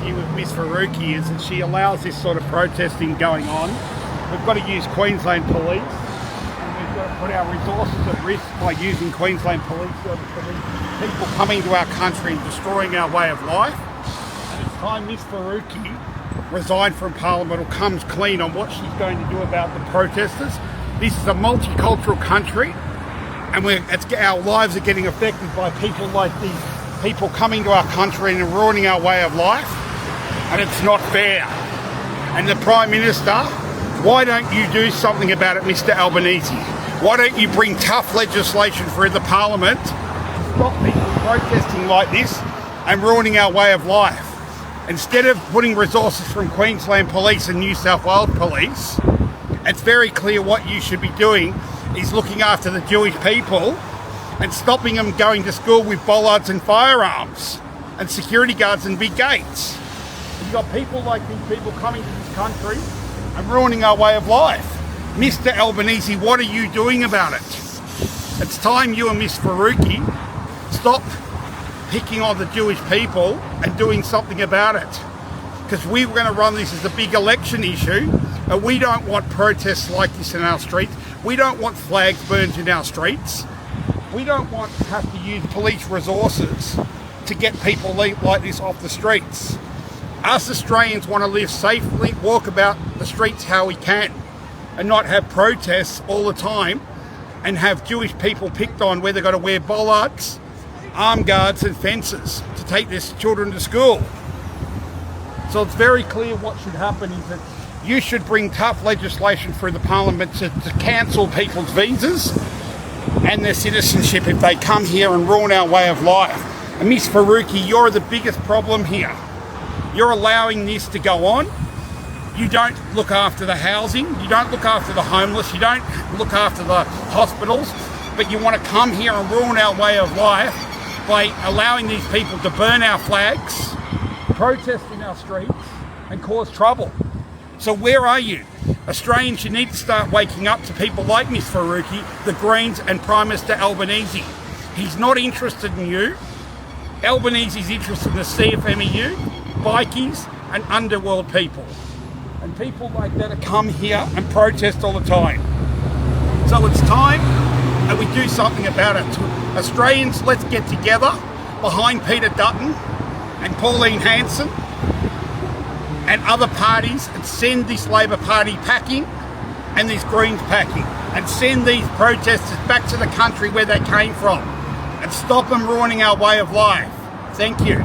issue with Miss Faruqi is that she allows this sort of protesting going on. We've got to use Queensland Police, and we've got to put our resources at risk by using Queensland Police for these people coming to our country and destroying our way of life. And it's time Miss Faruqi resigned from Parliament or comes clean on what she's going to do about the protesters. This is a multicultural country, and our lives are getting affected by people like these people coming to our country and ruining our way of life, and it's not fair. And the Prime Minister, why don't you do something about it, Mr Albanese? Why don't you bring tough legislation through the Parliament to stop people protesting like this and ruining our way of life? Instead of putting resources from Queensland Police and New South Wales Police, it's very clear what you should be doing is looking after the Jewish people and stopping them going to school with bollards and firearms and security guards and big gates. You've got people like these people coming to this country and ruining our way of life. Mr Albanese, what are you doing about it? It's time you and Miss Faruqi stop picking on the Jewish people and doing something about it. Because we were going to run this as a big election issue, and we don't want protests like this in our streets. We don't want flags burned in our streets. We don't want to have to use police resources to get people like this off the streets. Us Australians want to live safely, walk about the streets how we can, and not have protests all the time and have Jewish people picked on where they've got to wear bollards, armed guards and fences to take their children to school. So it's very clear what should happen is that you should bring tough legislation through the Parliament to cancel people's visas and their citizenship if they come here and ruin our way of life. And Miss Faruqi, you're the biggest problem here. You're allowing this to go on. You don't look after the housing, you don't look after the homeless, you don't look after the hospitals, but you want to come here and ruin our way of life by allowing these people to burn our flags, protest in our streets and cause trouble. So where are you? Australians, you need to start waking up to people like Miss Faruqi, the Greens and Prime Minister Albanese. He's not interested in you. Albanese's interested in the CFMEU, bikies and underworld people. And people like that are come here and protest all the time. So it's time that we do something about it. Australians, let's get together behind Peter Dutton and Pauline Hanson and other parties and send this Labor Party packing and this Greens packing and send these protesters back to the country where they came from and stop them ruining our way of life. Thank you.